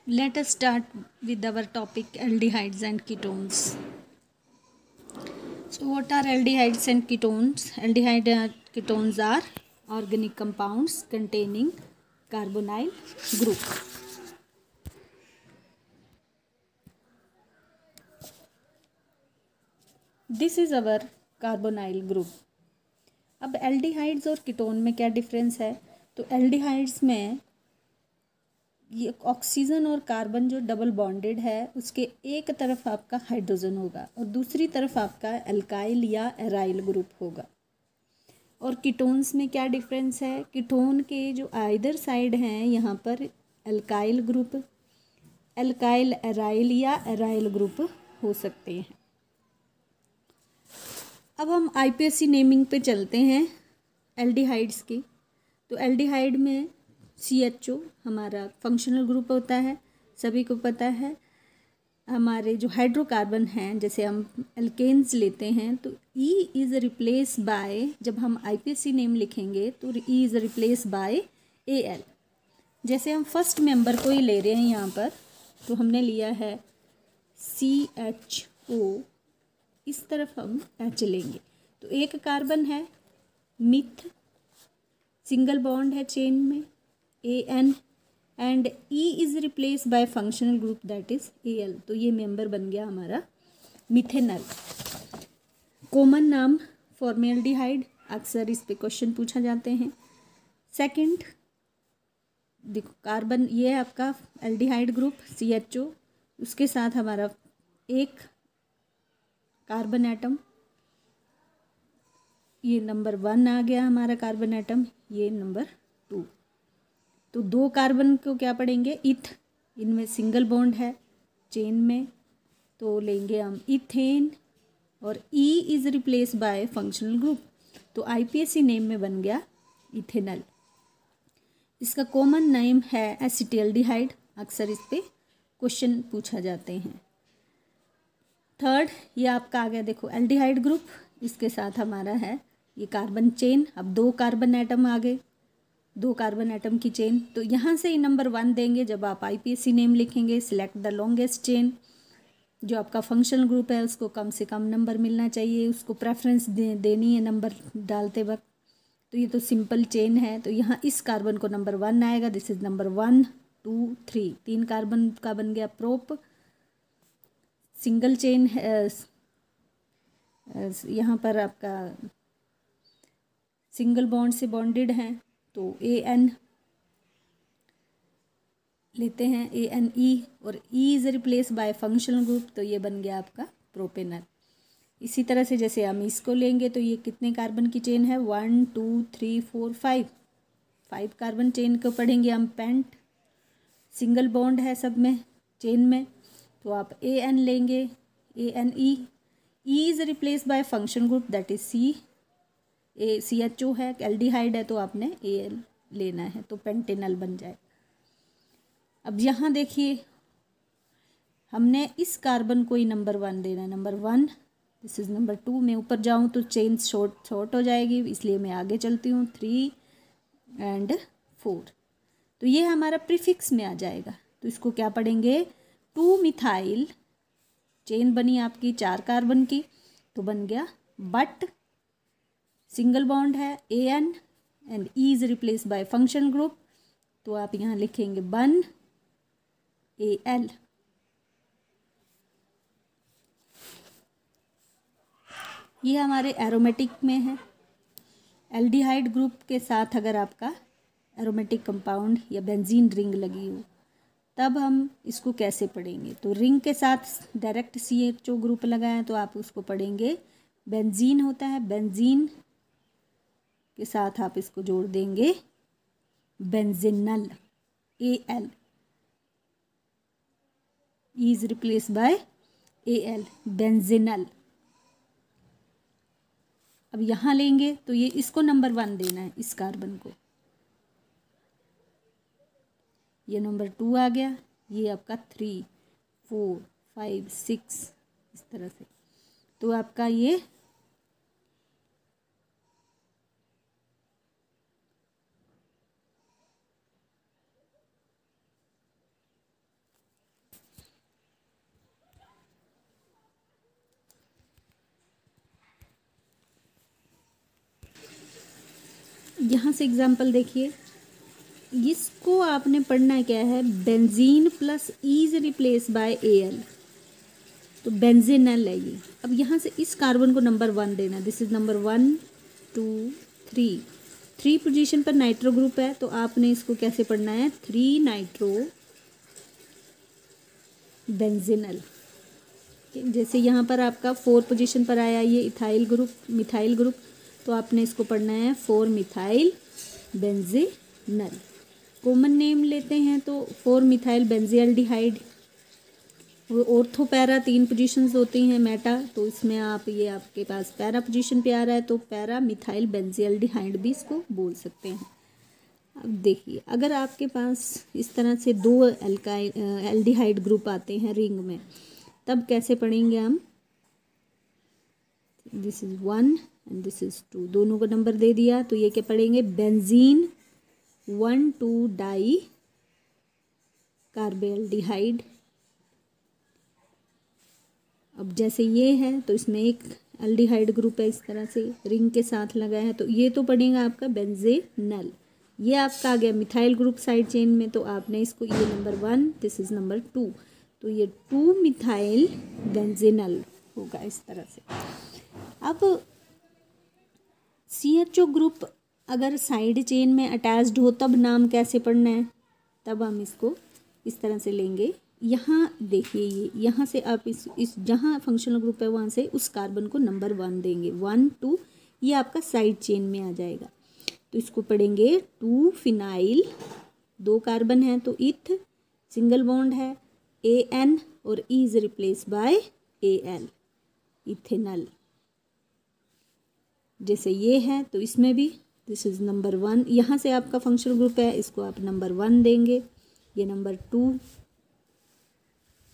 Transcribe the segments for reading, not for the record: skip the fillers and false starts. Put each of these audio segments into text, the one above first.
Let us start with our topic aldehydes and ketones. So what are aldehydes and ketones? Aldehyde and ketones are organic compounds containing carbonyl group. This is our carbonyl group. अब aldehydes और ketone में क्या difference है? तो aldehydes में ये oxygen और carbon जो डबल बॉन्डेड है उसके एक तरफ आपका हाइड्रोजन होगा और दूसरी तरफ आपका एल्काइल या एराइल ग्रुप होगा। और कीटोन्स में क्या डिफरेंस है? कीटोन के जो आइदर साइड हैं यहाँ पर एल्काइल ग्रुप, एल्काइल एराइल या एराइल ग्रुप हो सकते हैं। अब हम आईपीएससी नेमिंग पे चलते हैं एल्डिहाइड्स की। तो एल्डिहाइड में CHO हमारा फंक्शनल ग्रुप होता है, सभी को पता है। हमारे जो हाइड्रोकार्बन हैं, जैसे हम एल्केन्स लेते हैं तो E इज़ रिप्लेस बाय, जब हम आईपीएससी नेम लिखेंगे तो E is replace by AL। जैसे हम फर्स्ट मेंबर को ही ले रहे हैं यहाँ पर, तो हमने लिया है CHO, इस तरफ हम H लेंगे तो एक कार्बन है मिथ, सिंगल बॉन्ड है चेन में AN and E is replace by functional group that is AL। तो ये मेंबर बन गया हमारा मिथेनल। कॉमन नाम फॉर्मेल्डिहाइड, अक्सर इस पे क्वेश्चन पूछा जाते हैं। सेकंड देखो कार्बन, ये है आपका एल्डिहाइड ग्रुप CHO, उसके साथ हमारा एक कार्बन एटम, ये नंबर 1 आ गया हमारा कार्बन एटम, ये नंबर 2। तो दो कार्बन को क्या पढ़ेंगे? इथ, इनमें सिंगल बॉन्ड है चेन में, तो लेंगे हम इथेन और E is replace by functional group, तो आईपीएससी नेम में बन गया इथेनल। इसका कॉमन नेम है एसिटिल्डिहाइड, अक्सर इस पे क्वेश्चन पूछा जाते हैं। थर्ड ये आपका आ गया देखो एल्डिहाइड ग्रुप, इसके साथ हमारा है ये कार्बन चेन। अब दो कार्बन एटम आ गए, दो कार्बन एटम की चेन, तो यहाँ से ही नंबर 1 देंगे जब आप आईपीएससी नेम लिखेंगे। सिलेक्ट द लॉन्गेस्ट चेन, जो आपका फंक्शनल ग्रुप है उसको कम से कम नंबर मिलना चाहिए, उसको प्रेफरेंस देनी है नंबर डालते वक्त। तो ये तो सिंपल चेन है, तो यहाँ इस कार्बन को नंबर 1 आएगा, दिस इज नंबर 1 2 3, 3 कार्बन का बन गया प्रोप। सिंगल चेन है, यहाँ पर आपका सिंगल बॉन्ड से बॉन्डेड हैं, तो AN लेते हैं ANE और E is replace by functional group, तो ये बन गया आपका प्रोपेनल। इसी तरह से जैसे हम इसको लेंगे तो ये कितने कार्बन की चेन है? 1 2 3 4 5, 5 कार्बन चेन को पढ़ेंगे हम पेंट, सिंगल बॉन्ड है सब में चेन में, तो आप AN लेंगे ANE। E is replace by function group that is CHO है, एल्डिहाइड है तो आपने AL लेना है, तो पेंटेनल बन जाए। अब यहाँ देखिए हमने इस कार्बन को ही नंबर 1 देना है, नंबर 1, दिस इज़ नंबर 2। मैं ऊपर जाऊँ तो चेन शॉर्ट हो जाएगी, इसलिए मैं आगे चलती हूँ 3 एंड 4, तो ये हमारा प्रीफिक्स में आ जाएगा। तो इसको क्या पढ़ेंगे? 2 मिथाइल, चेन बनी आपकी 4 कार्बन की, तो बन गया बट, सिंगल बॉन्ड है AN and E is replace by functional group, तो आप यहाँ लिखेंगे 1 AL। ये हमारे एरोमेटिक में है। एल्डिहाइड ग्रुप के साथ अगर आपका एरोमेटिक कंपाउंड या बेंजीन रिंग लगी हो तब हम इसको कैसे पढ़ेंगे? तो रिंग के साथ डायरेक्ट CHO ग्रुप लगा है तो आप उसको पढ़ेंगे बेंजीन होता है, बेंजीन के साथ आप इसको जोड़ देंगे बेंजीनल AL, E is replace by AL, बेंजीनल। अब यहाँ लेंगे तो ये इसको नंबर 1 देना है, इस कार्बन को, ये नंबर 2 आ गया, ये आपका 3 4 5 6 इस तरह से, तो आपका ये यहाँ से एग्जांपल देखिए, इसको आपने पढ़ना क्या है, benzene plus is replace by L, तो बेंजीनल है ये। अब यहाँ से इस कार्बन को नंबर 1 देना, दिस इज नंबर 1 2 3 पोजीशन पर नाइट्रो ग्रुप है, तो आपने इसको कैसे पढ़ना है, 3 नाइट्रो बेंजीनल। जैसे यहाँ पर आपका 4 पोजीशन पर आया ये इथाइल ग्रुप, मिथाइल ग्रुप, तो आपने इसको पढ़ना है 4 मिथाइल बेंजीनल। कॉमन नेम लेते हैं तो 4 मिथाइल बेंजील्डिहाइड। ऑर्थो पैरा 3 पोजीशंस होती हैं मेटा, तो इसमें आप ये आपके पास पैरा पोजीशन पे आ रहा है, तो पैरा मिथाइल बेंजील्डिहाइड भी इसको बोल सकते हैं। अब देखिए, अगर आपके पास इस तरह से 2 एल्डिहाइड ग्रुप आते हैं रिंग में, तब कैसे पढ़ेंगे हम, this is 1 and this is 2, दोनों को नंबर दे दिया, तो ये क्या पढ़ेंगे, बेंजीन 1,2 डाई कार्बोल्डिहाइड। अब जैसे ये है तो इसमें एक एल्डिहाइड ग्रुप है, इस तरह से रिंग के साथ लगा है, तो ये तो पढ़ेगा आपका बेंजीनल। ये आपका आ गया मिथाइल ग्रुप साइड चेन में, तो आपने इसको, ये नंबर 1, दिस इज नंबर 2, तो ये 2 मिथाइल बेंजीनल होगा इस तरह से। अब CHO ग्रुप अगर साइड चेन में अटैच्ड हो तब नाम कैसे पढ़ना है, तब हम इसको इस तरह से लेंगे। यहाँ देखिए, ये यहाँ से आप इस जहाँ फंक्शनल ग्रुप है वहाँ से उस कार्बन को नंबर 1 देंगे, 1 2, ये आपका साइड चेन में आ जाएगा, तो इसको पढ़ेंगे 2 फिनाइल, 2 कार्बन है तो इथ, सिंगल बॉन्ड है AN और E is replace by AL, ethanal. जैसे ये है तो इसमें भी दिस इज नंबर 1, यहाँ से आपका फंक्शनल ग्रुप है, इसको आप नंबर 1 देंगे, ये नंबर 2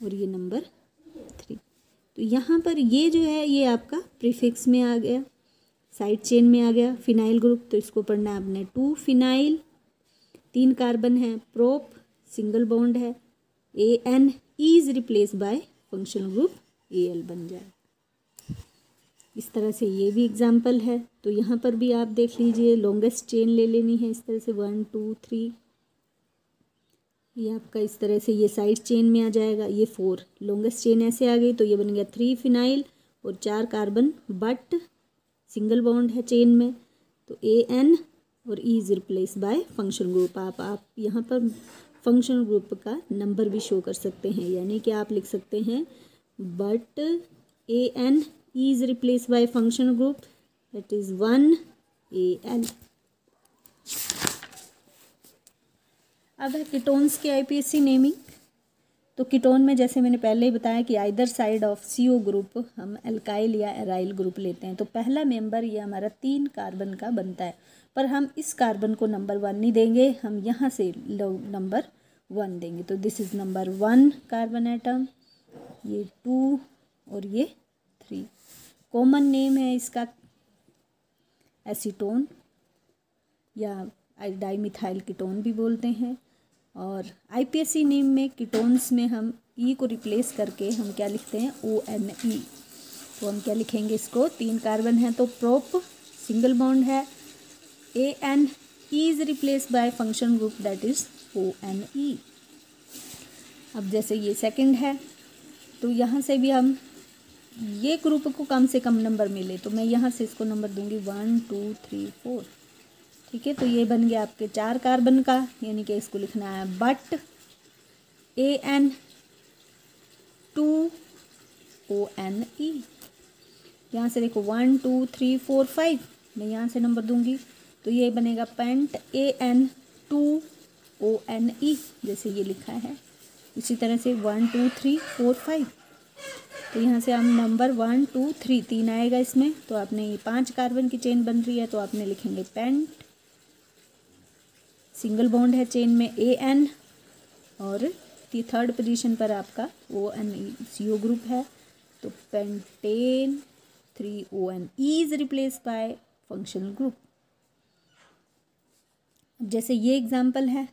और ये नंबर 3। तो यहाँ पर ये जो है ये आपका प्रीफिक्स में आ गया, साइड चेन में आ गया फिनाइल ग्रुप, तो इसको पढ़ना है आपने 2 फिनाइल, 3 कार्बन है, प्रोप सिंगल बॉन्ड है, AN E is replace by functional group AL बन जाए। इस तरह से ये भी एग्जाम्पल है। तो यहाँ पर भी आप देख लीजिए, लॉन्गेस्ट चेन ले लेनी है इस तरह से 1 2 3, ये आपका इस तरह से ये साइड चेन में आ जाएगा, ये 4 लॉन्गेस्ट चेन ऐसे आ गई, तो ये बन गया 3 फिनाइल और 4 कार्बन, बट सिंगल बॉन्ड है चेन में, तो AN और E is replace by functional group. आप यहाँ पर फंक्शनल ग्रुप का नंबर भी शो कर सकते हैं, यानी कि आप लिख सकते हैं but AN E is replace by functional group, that is 1 AL। अब है कीटोन्स की IPSC नेमिंग। तो कीटोन में जैसे मैंने पहले ही बताया कि either side of CO group हम एल्काइल या एराइल ग्रुप लेते हैं। तो पहला मेंबर ये हमारा 3 कार्बन का बनता है, पर हम इस कार्बन को नंबर 1 नहीं देंगे, हम यहाँ से नंबर 1 देंगे। तो this is number 1 carbon atom, ये 2 और ये 3। कॉमन नेम है इसका एसीटोन या डाइमिथाइल कीटोन भी बोलते हैं। और IPSC नेम में कीटोन्स में हम E को रिप्लेस करके हम क्या लिखते हैं, ONE। तो हम क्या लिखेंगे इसको, 3 कार्बन है तो प्रोप सिंगल बॉन्ड है, AN E is replace by function group that is ONE। अब जैसे ये सेकंड है तो यहाँ से भी हम ये ग्रुप को कम से कम नंबर मिले, तो मैं यहाँ से इसको नंबर दूंगी 1 2 3 4, ठीक है। तो ये बन गया आपके 4 कार्बन का, यानी कि इसको लिखना है बट AN 2 ONE। यहाँ से देखो 1 2 3 4 5, मैं यहाँ से नंबर दूंगी, तो ये बनेगा पेंट AN 2 ONE, जैसे ये लिखा है। इसी तरह से 1 2 3 4 5, तो यहाँ से हम नंबर 1 2 3 3 आएगा इसमें। तो आपने ये 5 कार्बन की चेन बन रही है, तो आपने लिखेंगे पेंट, सिंगल बॉन्ड है चेन में AN और 3rd पोजीशन पर आपका ONE CO ग्रुप है, तो pentane 3 ONE is replace by functional group. जैसे ये एग्जाम्पल है,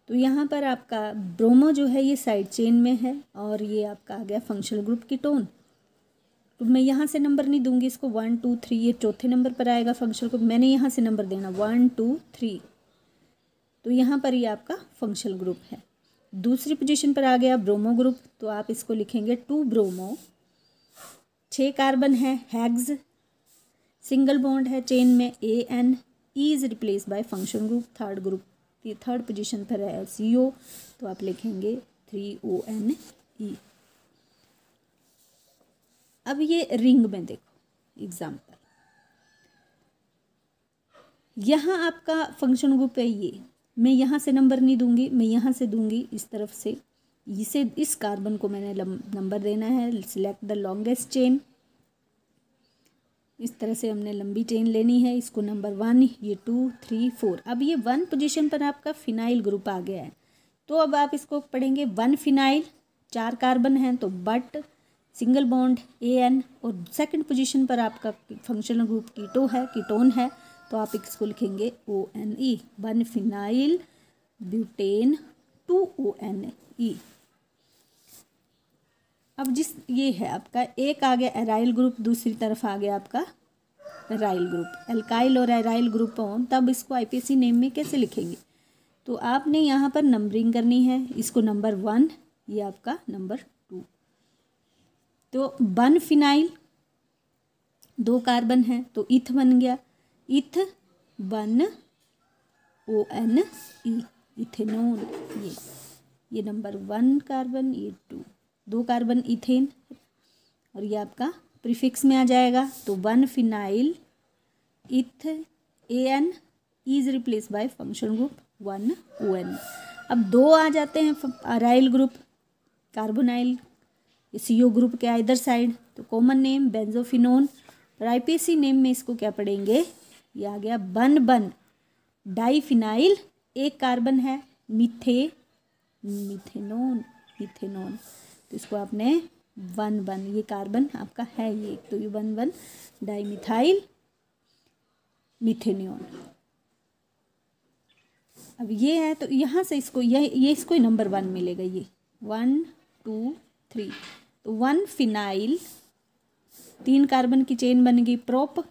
तो यहाँ पर आपका ब्रोमो जो है ये साइड चेन में है और ये आपका आ गया फंक्शनल ग्रुप कीटोन। तो मैं यहाँ से नंबर नहीं दूंगी इसको 1 2 3, ये चौथे नंबर पर आएगा फंक्शनल ग्रुप, मैंने यहाँ से नंबर देना 1 2 3, तो यहाँ पर ये आपका फंक्शनल ग्रुप है। दूसरी पोजीशन पर आ गया ब्रोमो ग्रुप, तो आप इसको लिखेंगे 2 ब्रोमो, 6 कार्बन है, हेक्स, सिंगल बॉन्ड है चेन में AN, E is replace by functional group, third group, ये थर्ड पोजीशन पर है CO, तो आप लिखेंगे 3ONE। अब ये रिंग में देखो एग्जाम्पल, यहाँ आपका फंक्शन ग्रुप है, ये मैं यहाँ से नंबर नहीं दूंगी, मैं यहाँ से दूंगी इस तरफ से, इसे इस कार्बन को मैंने नंबर देना है। सिलेक्ट द लॉन्गेस्ट चेन, इस तरह से हमने लंबी चेन लेनी है, इसको नंबर 1, ये 2 3 4। अब ये 1 पोजीशन पर आपका फिनाइल ग्रुप आ गया है, तो अब आप इसको पढ़ेंगे 1 फिनाइल, 4 कार्बन हैं तो बट, सिंगल बॉन्ड AN, और सेकंड पोजीशन पर आपका फंक्शनल ग्रुप कीटोन है, तो आप इसको लिखेंगे ONE, 1 फिनाइल ब्यूटेन 2ONE। अब ये है आपका, एक आ गया एराइल ग्रुप, दूसरी तरफ आ गया आपका एराइल ग्रुप। एल्काइल और एराइल ग्रुप हो तब इसको IPAC नेम में कैसे लिखेंगे, तो आपने यहाँ पर नंबरिंग करनी है, इसको नंबर 1, ये आपका नंबर 2। तो 1 फिनाइल, 2 कार्बन है तो इथ बन गया, इथ 1 ONE, इथेनॉल। ये नंबर 1 कार्बन, ये 2 कार्बन इथेन, और ये आपका प्रीफिक्स में आ जाएगा, तो 1 फिनाइल इथ AN, is replace by functional group 1 ON। अब 2 आ जाते हैं aryl group, carbonyl CO group के इधर साइड, तो कॉमन नेम बेंजोफिनोन, और IPAC नेम में इसको क्या पढ़ेंगे, ये आ गया 1 डाईफिनाइल, 1 कार्बन है, मिथेनॉन, तो इसको आपने 1 ये कार्बन आपका है ये, तो ये 1 डाईमिथाइल मिथेनॉन। अब ये है तो यहाँ से इसको ये इसको ही नंबर 1 मिलेगा, ये 1 2 3, तो 1 फिनाइल, 3 कार्बन की चेन बन गई प्रोप,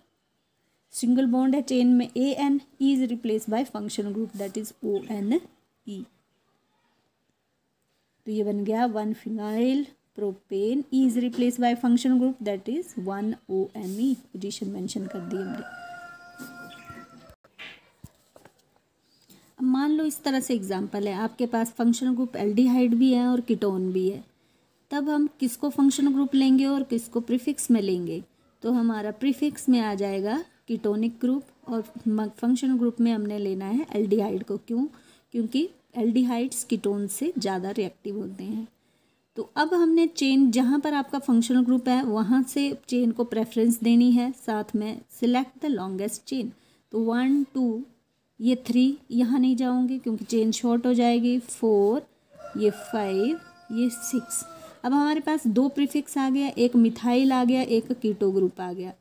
सिंगल बॉन्ड है चेन में AN, E is replace by functional group that is ONE, तो ये बन गया 1 phenyl propane, E is replace by functional group that is 1 ONE, position mention कर दी हमने। अब मान लो इस तरह से एग्जांपल है, आपके पास फंक्शनल ग्रुप एल्डिहाइड भी है और कीटोन भी है, तब हम किसको फंक्शनल ग्रुप लेंगे और किसको प्रीफिक्स में लेंगे, तो हमारा प्रीफिक्स में आ जाएगा कीटोनिक ग्रुप, और फंक्शनल ग्रुप में हमने लेना है एल्डिहाइड को। क्योंकि एल्डिहाइड्स कीटोन से ज़्यादा रिएक्टिव होते हैं। तो अब हमने चेन जहाँ पर आपका फंक्शनल ग्रुप है वहाँ से चेन को प्रेफरेंस देनी है, साथ में सिलेक्ट द लॉन्गेस्ट चेन, तो 1 2, ये 3 यहाँ नहीं जाऊँगी क्योंकि चेन शॉर्ट हो जाएगी, 4, ये 5, ये 6। अब हमारे पास 2 प्रीफिक्स आ गया, एक मिथाइल आ गया, एक कीटो ग्रुप आ गया,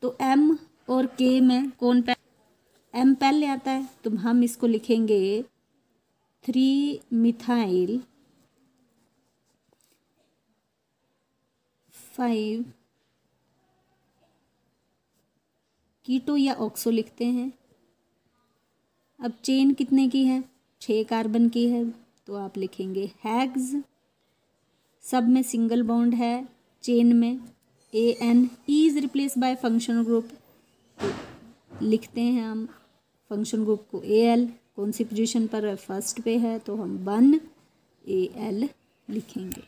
तो M और K में कौन M पहले आता है, तो हम इसको लिखेंगे 3 मिथाइल 5 कीटो या ऑक्सो लिखते हैं। अब चेन कितने की है, 6 कार्बन की है, तो आप लिखेंगे हेक्स, सब में सिंगल बॉन्ड है, चेन में AN, E is replace by functional group, तो लिखते हैं हम फंक्शनल ग्रुप को AL, कौन सी पोजीशन पर फर्स्ट पे है, तो हम 1 AL लिखेंगे।